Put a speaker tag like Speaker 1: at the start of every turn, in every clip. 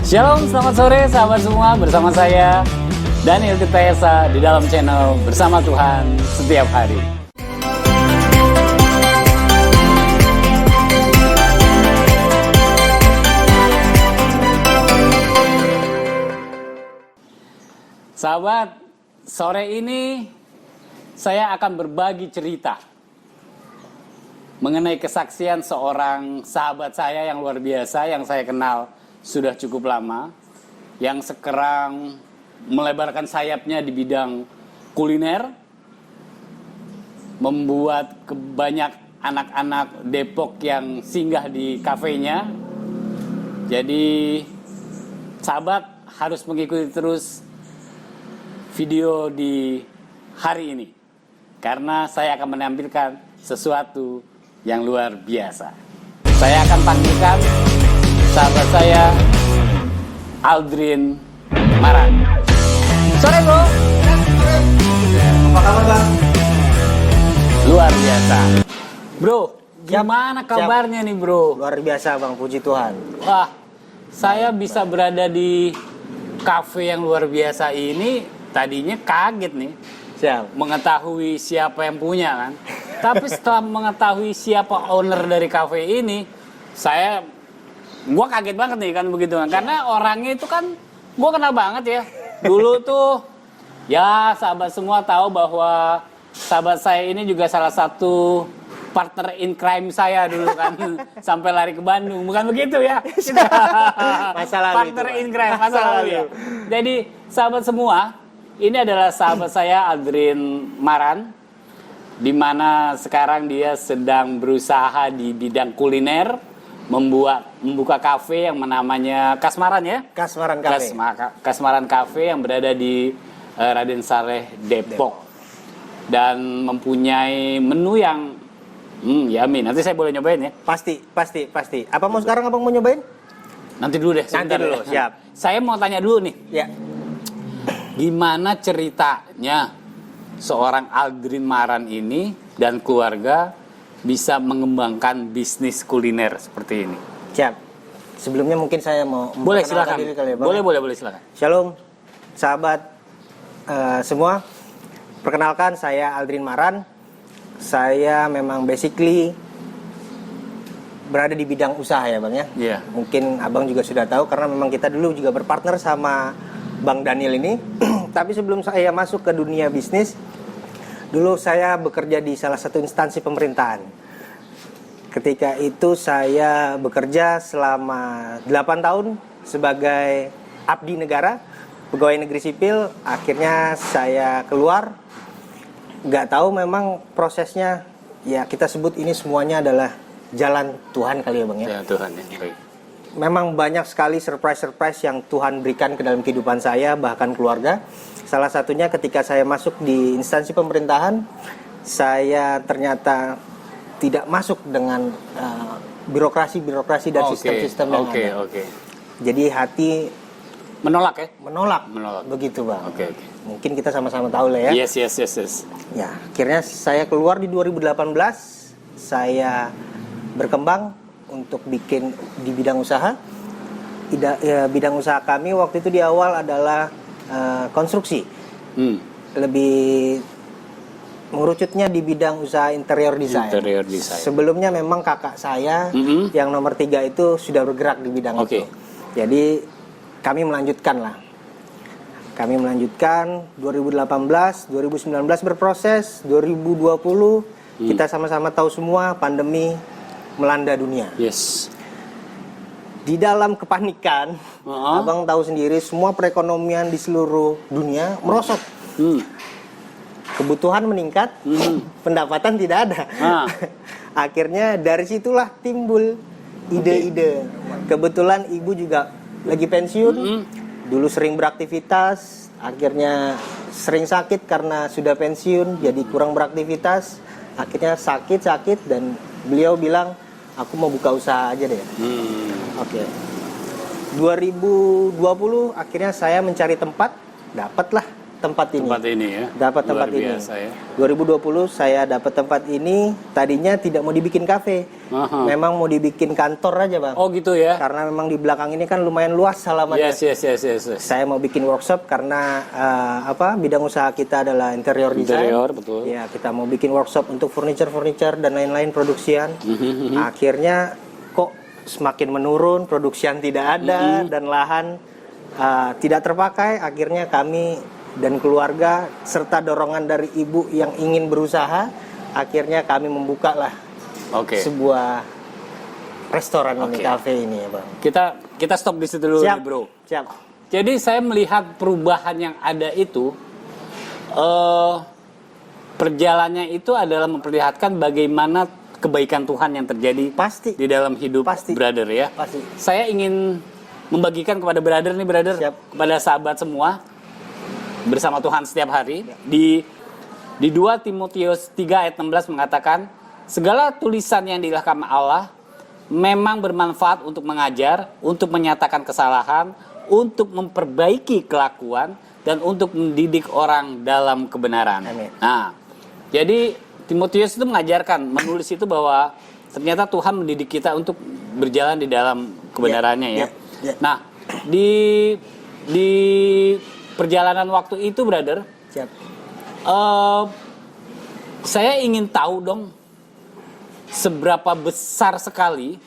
Speaker 1: Shalom, selamat sore sahabat semua. Bersama saya Daniel Tirta di dalam channel Bersama Tuhan Setiap Hari. Sahabat, sore ini saya akan berbagi cerita mengenai kesaksian seorang sahabat saya yang luar biasa, yang saya kenal sudah cukup lama, yang sekarang melebarkan sayapnya di bidang kuliner, membuat banyak anak-anak Depok yang singgah di kafenya. Jadi sahabat harus mengikuti terus video di hari ini, karena saya akan menampilkan sesuatu yang luar biasa. Saya akan panggilkan sahabat saya, Aldrin Maran. Sore bro.
Speaker 2: Apa kabar bang?
Speaker 1: Luar biasa. Bro, gimana kabarnya nih bro?
Speaker 2: Luar biasa bang, puji Tuhan.
Speaker 1: Wah, saya bisa berada di kafe yang luar biasa ini. Tadinya kaget nih.
Speaker 2: Siap.
Speaker 1: Mengetahui siapa yang punya kan. Tapi setelah mengetahui siapa owner dari kafe ini, gua kaget banget nih kan begitu kan. Karena orangnya itu kan gua kenal banget ya. Dulu tuh ya sahabat semua tahu bahwa sahabat saya ini juga salah satu partner in crime saya dulu kan. Sampai lari ke Bandung, bukan begitu ya?
Speaker 2: Masa lalu
Speaker 1: partner
Speaker 2: itu,
Speaker 1: in crime, masa lalu ya. Jadi sahabat semua, ini adalah sahabat saya Aldrin Maran, di mana sekarang dia sedang berusaha di bidang kuliner, membuka kafe yang namanya Kasmaran ya?
Speaker 2: Kasmaran Cafe.
Speaker 1: Kasmaran Cafe yang berada di Raden Saleh, Depok. Dan mempunyai menu yang yummy. Nanti saya boleh nyobain ya?
Speaker 2: Pasti. Apa mau sekarang abang mau nyobain?
Speaker 1: Nanti dulu deh.
Speaker 2: Nanti dulu, siap.
Speaker 1: Saya mau tanya dulu nih.
Speaker 2: Ya.
Speaker 1: Gimana ceritanya seorang Aldrin Maran ini dan keluarga bisa mengembangkan bisnis kuliner seperti ini?
Speaker 2: Siap. Sebelumnya mungkin saya mau
Speaker 1: boleh silakan.
Speaker 2: diri kali ya, Bang.
Speaker 1: Boleh silakan.
Speaker 2: Shalom, sahabat semua. Perkenalkan, saya Aldrin Maran. Saya memang basically berada di bidang usaha ya bang ya.
Speaker 1: Iya.
Speaker 2: Mungkin abang juga sudah tahu karena memang kita dulu juga berpartner sama Bang Daniel ini. Tapi sebelum saya masuk ke dunia bisnis, dulu saya bekerja di salah satu instansi pemerintahan. Ketika itu saya bekerja selama 8 tahun sebagai abdi negara, pegawai negeri sipil. Akhirnya saya keluar. Gak tahu memang prosesnya, ya kita sebut ini semuanya adalah jalan Tuhan kali ya bang ya.
Speaker 1: Ya Tuhan ya. Baik.
Speaker 2: Memang banyak sekali surprise yang Tuhan berikan ke dalam kehidupan saya, bahkan keluarga. Salah satunya ketika saya masuk di instansi pemerintahan, saya ternyata tidak masuk dengan birokrasi dan sistem-sistem yang ada. Jadi hati
Speaker 1: menolak ya?
Speaker 2: Menolak. Begitu bang.
Speaker 1: Oke.
Speaker 2: Mungkin kita sama-sama tahu lah ya.
Speaker 1: Yes.
Speaker 2: Ya, akhirnya saya keluar di 2018. Saya berkembang untuk bikin di bidang usaha. Bidang usaha kami waktu itu di awal adalah konstruksi. Lebih mengerucutnya di bidang usaha interior design. Sebelumnya memang kakak saya yang nomor 3 itu sudah bergerak di bidang itu. Jadi kami melanjutkan 2018, 2019 berproses, 2020 kita sama-sama tahu semua pandemi melanda dunia.
Speaker 1: Yes.
Speaker 2: Di dalam kepanikan, abang tahu sendiri semua perekonomian di seluruh dunia merosot. Kebutuhan meningkat, pendapatan tidak ada. Akhirnya dari situlah timbul ide-ide. Kebetulan ibu juga lagi pensiun. Dulu sering beraktivitas, akhirnya sering sakit karena sudah pensiun, jadi kurang beraktivitas. Akhirnya sakit dan beliau bilang, aku mau buka usaha aja deh. 2020 akhirnya saya mencari tempat, dapatlah tempat ini.
Speaker 1: Tempat ini ya.
Speaker 2: Dapat tempat
Speaker 1: Luar
Speaker 2: ini.
Speaker 1: biasa ya.
Speaker 2: 2020 saya dapat tempat ini, tadinya tidak mau dibikin kafe.
Speaker 1: Aha.
Speaker 2: Memang mau dibikin kantor aja, Bang.
Speaker 1: Oh gitu ya.
Speaker 2: Karena memang di belakang ini kan lumayan luas halamannya.
Speaker 1: Yes.
Speaker 2: Saya mau bikin workshop karena bidang usaha kita adalah interior design.
Speaker 1: Interior, betul.
Speaker 2: Ya, kita mau bikin workshop untuk furniture dan lain-lain produksian. Akhirnya kok semakin menurun, produksian tidak ada dan lahan tidak terpakai. Akhirnya kami dan keluarga serta dorongan dari ibu yang ingin berusaha, akhirnya kami membuka lah sebuah restoran ini, kafe ini ya, Bang.
Speaker 1: Kita stop di situ dulu nih, Bro.
Speaker 2: Siap.
Speaker 1: Jadi saya melihat perubahan yang ada itu, perjalanannya itu adalah memperlihatkan bagaimana kebaikan Tuhan yang terjadi
Speaker 2: Pasti.
Speaker 1: di dalam hidup brother ya.
Speaker 2: Pasti.
Speaker 1: Saya ingin membagikan kepada brother nih, brother,
Speaker 2: Siap.
Speaker 1: kepada sahabat semua, bersama Tuhan setiap hari. Di 2 Timotius 3 ayat 16 mengatakan, segala tulisan yang diilham Allah memang bermanfaat untuk mengajar, untuk menyatakan kesalahan, untuk memperbaiki kelakuan, dan untuk mendidik orang dalam kebenaran.
Speaker 2: Amin.
Speaker 1: Nah, jadi Timotius itu mengajarkan, menulis itu bahwa ternyata Tuhan mendidik kita untuk berjalan di dalam kebenarannya ya. Nah, di perjalanan waktu itu, brother,
Speaker 2: Siap.
Speaker 1: saya ingin tahu dong, seberapa besar sekali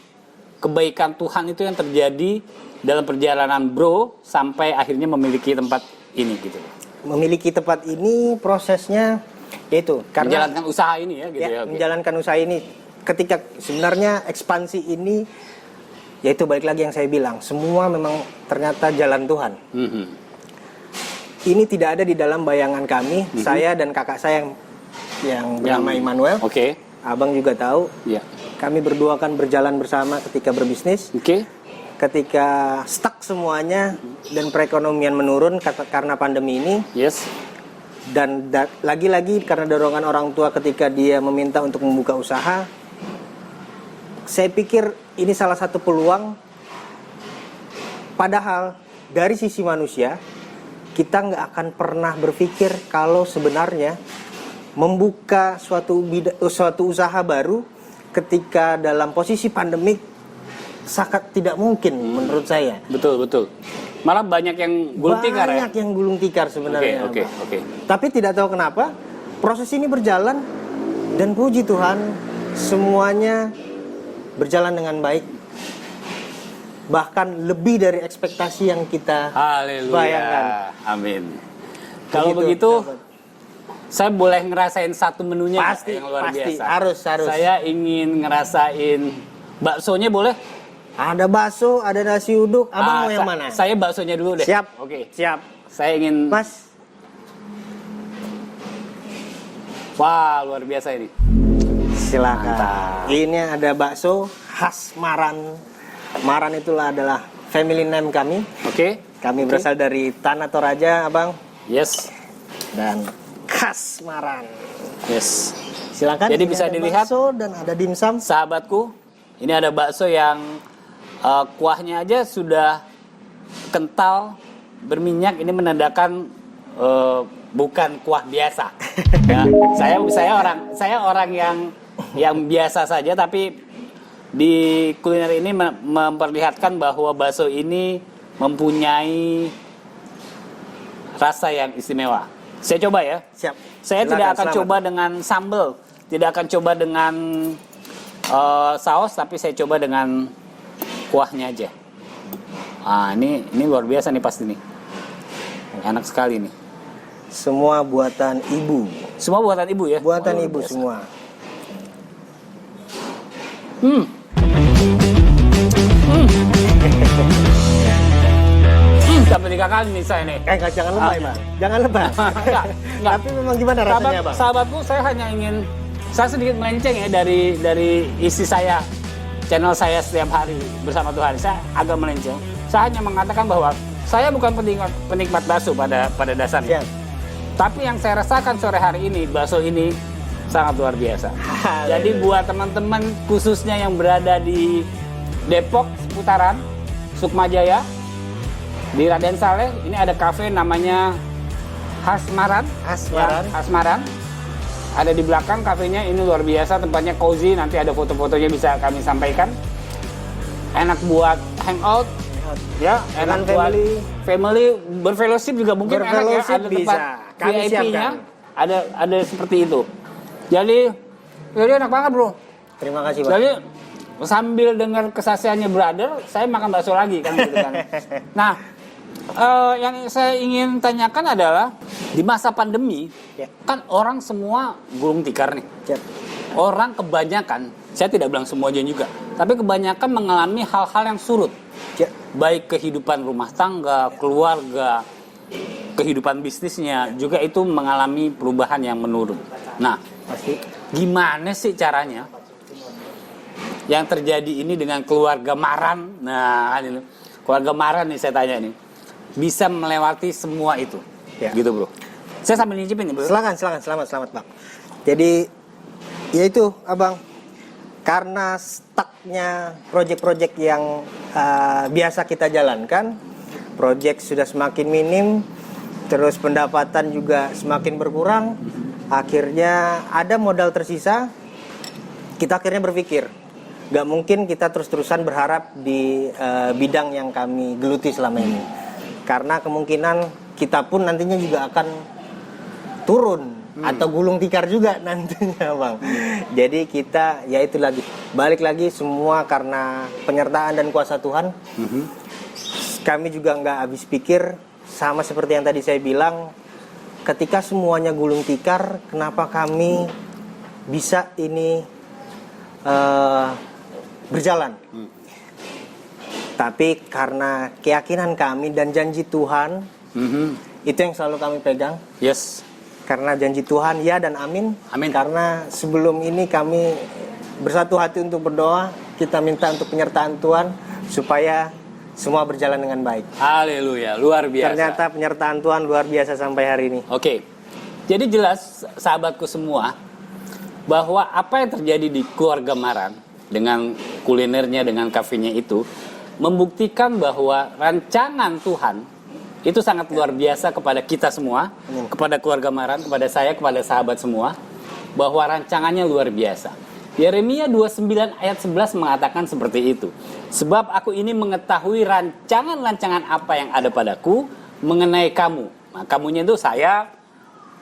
Speaker 1: kebaikan Tuhan itu yang terjadi dalam perjalanan bro sampai akhirnya memiliki tempat ini gitu.
Speaker 2: Memiliki tempat ini prosesnya yaitu karena
Speaker 1: Menjalankan usaha ini ya gitu ya. Oke.
Speaker 2: menjalankan usaha ini ketika sebenarnya ekspansi ini yaitu balik lagi yang saya bilang, semua memang ternyata jalan Tuhan.
Speaker 1: Mhm.
Speaker 2: Ini tidak ada di dalam bayangan kami, saya dan kakak saya yang bernama Immanuel.
Speaker 1: Oke.
Speaker 2: Abang juga tahu.
Speaker 1: Iya.
Speaker 2: Kami berdua kan berjalan bersama ketika berbisnis.
Speaker 1: Oke.
Speaker 2: Ketika stuck semuanya dan perekonomian menurun karena pandemi ini.
Speaker 1: Yes.
Speaker 2: Dan lagi-lagi karena dorongan orang tua ketika dia meminta untuk membuka usaha, saya pikir ini salah satu peluang. Padahal dari sisi manusia, kita nggak akan pernah berpikir kalau sebenarnya membuka suatu usaha baru ketika dalam posisi pandemik sangat tidak mungkin menurut saya.
Speaker 1: Betul. Malah banyak yang gulung tikar ya.
Speaker 2: Banyak yang gulung tikar sebenarnya.
Speaker 1: Oke.
Speaker 2: Tapi tidak tahu kenapa proses ini berjalan dan puji Tuhan semuanya berjalan dengan baik. Bahkan lebih dari ekspektasi yang kita bayangkan.
Speaker 1: Amin. Kalau begitu, saya boleh ngerasain satu menunya
Speaker 2: Pasti,
Speaker 1: yang luar biasa.
Speaker 2: harus.
Speaker 1: Saya ingin ngerasain baksonya boleh?
Speaker 2: Ada bakso, ada nasi uduk. Abang mau yang mana?
Speaker 1: Saya baksonya dulu deh.
Speaker 2: Siap.
Speaker 1: Oke.
Speaker 2: Siap.
Speaker 1: Saya ingin.
Speaker 2: Mas.
Speaker 1: Wah, luar biasa ini.
Speaker 2: Silakan.
Speaker 1: Mantap.
Speaker 2: Ini ada bakso khas Maran. Maran itulah adalah family name kami.
Speaker 1: Oke.
Speaker 2: Kami berasal dari Tanah Toraja, Abang.
Speaker 1: Yes.
Speaker 2: Dan khas Maran.
Speaker 1: Yes.
Speaker 2: Silakan.
Speaker 1: Jadi
Speaker 2: ini
Speaker 1: bisa
Speaker 2: ada
Speaker 1: dilihat,
Speaker 2: bakso dan ada dimsum.
Speaker 1: sahabatku, ini ada bakso yang kuahnya aja sudah kental, berminyak. Ini menandakan bukan kuah biasa. Ya, saya orang yang biasa saja, tapi di kuliner ini memperlihatkan bahwa bakso ini mempunyai rasa yang istimewa. Saya coba ya.
Speaker 2: Siap.
Speaker 1: Saya
Speaker 2: Silakan,
Speaker 1: tidak akan
Speaker 2: selamat.
Speaker 1: coba dengan sambal, tidak akan coba dengan saus, tapi saya coba dengan kuahnya aja. Ah, ini luar biasa nih pasti nih. Enak sekali nih.
Speaker 2: Semua buatan ibu.
Speaker 1: Semua buatan ibu ya?
Speaker 2: Buatan
Speaker 1: Luar
Speaker 2: ibu
Speaker 1: biasa.
Speaker 2: semua.
Speaker 1: Sampai 3 kali nih saya nih.
Speaker 2: Jangan lebay, Bang. Jangan lebay.
Speaker 1: Enggak.
Speaker 2: Tapi memang gimana rasanya, Bang?
Speaker 1: Sahabatku, saya hanya ingin, saya sedikit melenceng ya dari isi saya, channel saya setiap hari bersama Tuhan. Saya agak melenceng. Saya hanya mengatakan bahwa saya bukan penikmat bakso pada dasarnya.
Speaker 2: Siap.
Speaker 1: Tapi yang saya rasakan sore hari ini, bakso ini sangat luar biasa. Jadi buat teman-teman khususnya yang berada di Depok seputaran, Sukma Jaya, di Raden Saleh, ini ada kafe namanya Hasmaran.
Speaker 2: Hasmaran.
Speaker 1: Ya, Hasmaran. Ada di belakang kafenya, ini luar biasa, tempatnya cozy, nanti ada foto-fotonya bisa kami sampaikan. Enak buat hangout, ya, enak buat family, berfellowship juga mungkin enak ya, ada tempat
Speaker 2: Kami
Speaker 1: VIP-nya,
Speaker 2: siapkan.
Speaker 1: ada seperti itu. Jadi enak banget bro.
Speaker 2: Terima kasih Pak.
Speaker 1: Jadi sambil dengar kesaksiannya brother, saya makan bakso lagi kan gitu kan. Nah, yang saya ingin tanyakan adalah di masa pandemi,
Speaker 2: Ya.
Speaker 1: kan orang semua gulung tikar nih.
Speaker 2: Siap.
Speaker 1: Orang kebanyakan, saya tidak bilang semuanya juga, tapi kebanyakan mengalami hal-hal yang surut.
Speaker 2: Ya.
Speaker 1: Baik kehidupan rumah tangga, keluarga, kehidupan bisnisnya, juga itu mengalami perubahan yang menurun. Nah,
Speaker 2: Pasti.
Speaker 1: gimana sih caranya yang terjadi ini dengan keluarga Maran? Nah, ini keluarga Maran nih saya tanya nih, bisa melewati semua itu,
Speaker 2: Ya.
Speaker 1: gitu bro. Saya sambil nyicipin nih bro.
Speaker 2: Silakan, selamat Bang. Jadi ya itu Abang, karena stucknya proyek-proyek yang biasa kita jalankan, proyek sudah semakin minim, terus pendapatan juga semakin berkurang, akhirnya ada modal tersisa, kita akhirnya berpikir, gak mungkin kita terus-terusan berharap di bidang yang kami geluti selama ini, karena kemungkinan kita pun nantinya juga akan turun atau gulung tikar juga nantinya Bang. Jadi kita ya itu lagi, balik lagi semua karena penyertaan dan kuasa Tuhan. Kami juga nggak habis pikir, sama seperti yang tadi saya bilang, ketika semuanya gulung tikar, kenapa kami bisa ini berjalan? Tapi karena keyakinan kami dan janji Tuhan, itu yang selalu kami pegang.
Speaker 1: Yes.
Speaker 2: Karena janji Tuhan ya dan amin.
Speaker 1: Amin.
Speaker 2: Karena sebelum ini kami bersatu hati untuk berdoa, kita minta untuk penyertaan Tuhan supaya semua berjalan dengan baik.
Speaker 1: Haleluya, luar biasa.
Speaker 2: Ternyata penyertaan Tuhan luar biasa sampai hari ini.
Speaker 1: Oke. Jadi jelas sahabatku semua bahwa apa yang terjadi di keluarga Maran dengan kulinernya, dengan kafenya itu membuktikan bahwa rancangan Tuhan itu sangat luar biasa kepada kita semua, kepada keluarga Maran, kepada saya, kepada sahabat semua, bahwa rancangannya luar biasa. Yeremia 29 ayat 11 mengatakan seperti itu. Sebab aku ini mengetahui rancangan-rancangan apa yang ada padaku mengenai kamu. Nah, kamunya itu saya,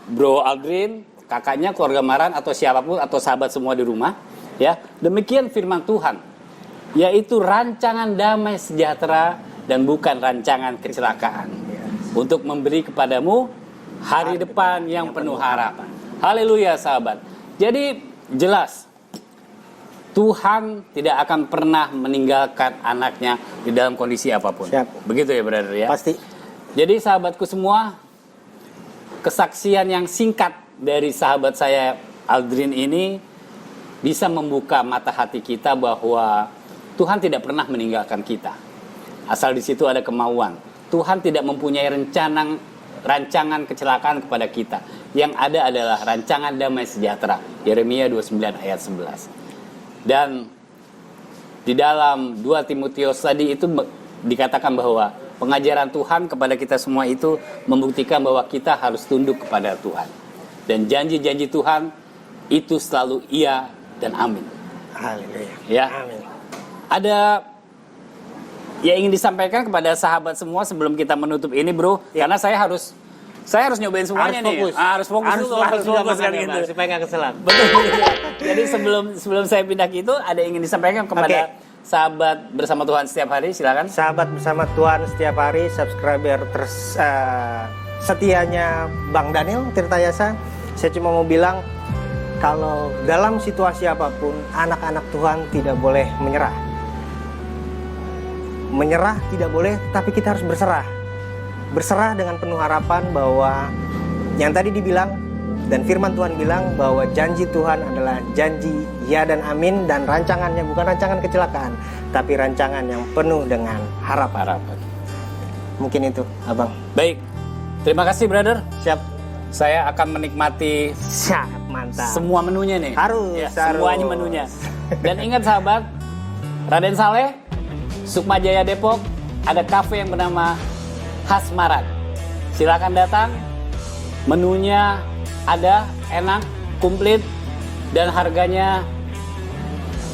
Speaker 1: Bro Aldrin, kakaknya, keluarga Maran, atau siapapun, atau sahabat semua di rumah. Ya, demikian firman Tuhan, yaitu rancangan damai sejahtera dan bukan rancangan kecelakaan, untuk memberi kepadamu hari depan yang penuh harapan. Haleluya sahabat. Jadi jelas Tuhan tidak akan pernah meninggalkan anaknya di dalam kondisi apapun.
Speaker 2: Siap.
Speaker 1: Begitu ya brother ya.
Speaker 2: Pasti.
Speaker 1: Jadi sahabatku semua, kesaksian yang singkat dari sahabat saya Aldrin ini bisa membuka mata hati kita bahwa Tuhan tidak pernah meninggalkan kita. Asal di situ ada kemauan. Tuhan tidak mempunyai rancangan kecelakaan kepada kita. Yang ada adalah rancangan damai sejahtera. Yeremia 29 ayat 11. Dan di dalam 2 Timotius tadi itu dikatakan bahwa pengajaran Tuhan kepada kita semua itu membuktikan bahwa kita harus tunduk kepada Tuhan. Dan janji-janji Tuhan itu selalu iya dan amin.
Speaker 2: Haleluya.
Speaker 1: Ya.
Speaker 2: Amin.
Speaker 1: Ada yang ingin disampaikan kepada sahabat semua sebelum kita menutup ini bro, karena saya harus nyobain semuanya nih. Harus fokus kan gitu.
Speaker 2: Supaya nggak keselak.
Speaker 1: Betul. Jadi sebelum saya pindah ke itu, ada yang ingin disampaikan kepada sahabat bersama Tuhan setiap hari, silakan.
Speaker 2: Sahabat bersama Tuhan setiap hari, subscriber setianya Bang Daniel Tirtayasa. Saya cuma mau bilang, kalau dalam situasi apapun, anak-anak Tuhan tidak boleh menyerah. Menyerah tidak boleh, tapi kita harus berserah. Berserah dengan penuh harapan bahwa yang tadi dibilang dan firman Tuhan bilang bahwa janji Tuhan adalah janji ya dan amin, dan rancangannya bukan rancangan kecelakaan, tapi rancangan yang penuh dengan harapan. Mungkin itu, Abang.
Speaker 1: Baik, terima kasih brother.
Speaker 2: Siap.
Speaker 1: Saya akan menikmati
Speaker 2: Mantap.
Speaker 1: semua menunya nih.
Speaker 2: Harus.
Speaker 1: Semuanya menunya. Dan ingat sahabat, Raden Saleh, Sukma Jaya Depok, ada kafe yang bernama Hasmaran. Silakan datang, Menunya ada, enak, komplit, dan harganya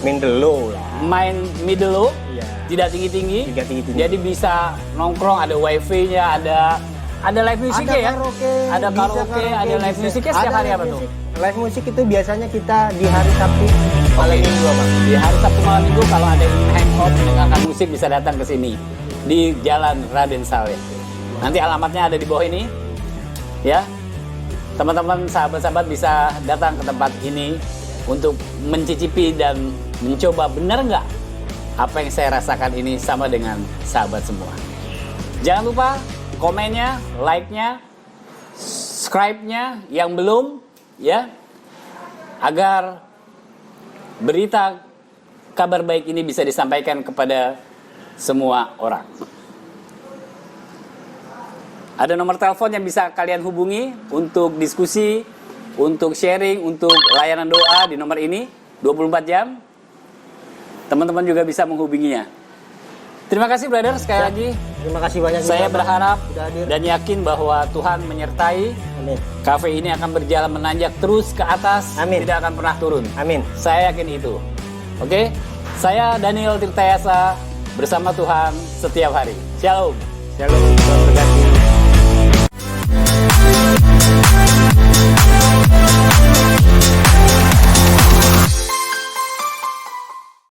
Speaker 2: Mindelo lah.
Speaker 1: main middle low,
Speaker 2: Iya.
Speaker 1: tidak tinggi-tinggi.
Speaker 2: Tidak tinggi-tinggi.
Speaker 1: Jadi bisa nongkrong, ada wifi-nya, ada live musiknya ya.
Speaker 2: Karaoke,
Speaker 1: Ada
Speaker 2: bisa
Speaker 1: karaoke, ada live
Speaker 2: bisa.
Speaker 1: musiknya setiap
Speaker 2: Ada
Speaker 1: hari
Speaker 2: live
Speaker 1: apa tuh?
Speaker 2: musik. Live musik itu biasanya kita di hari Sabtu malam
Speaker 1: Oke.
Speaker 2: minggu, Bang.
Speaker 1: Di hari Sabtu malam minggu kalau ada yang ingin hangout mendengarkan musik bisa datang ke sini di Jalan Raden Saleh. Nanti alamatnya ada di bawah ini. Ya. Teman-teman sahabat-sahabat bisa datang ke tempat ini untuk mencicipi dan mencoba benar nggak apa yang saya rasakan ini sama dengan sahabat semua. Jangan lupa komennya, like-nya, subscribe-nya yang belum ya, agar berita kabar baik ini bisa disampaikan kepada semua orang. Ada nomor telepon yang bisa kalian hubungi untuk diskusi, untuk sharing, untuk layanan doa di nomor ini 24 jam. Teman-teman juga bisa menghubunginya. Terima kasih brother sekali lagi.
Speaker 2: Terima kasih banyak.
Speaker 1: Saya
Speaker 2: juga,
Speaker 1: berharap
Speaker 2: Bang, sudah hadir.
Speaker 1: dan yakin bahwa Tuhan menyertai.
Speaker 2: Amin.
Speaker 1: Kafe ini akan berjalan menanjak terus ke atas,
Speaker 2: Amin.
Speaker 1: tidak akan pernah turun.
Speaker 2: Amin.
Speaker 1: Saya yakin itu. Oke? Saya Daniel Tirtayasa bersama Tuhan setiap hari. Shalom.
Speaker 2: Shalom. Tuhan berkati.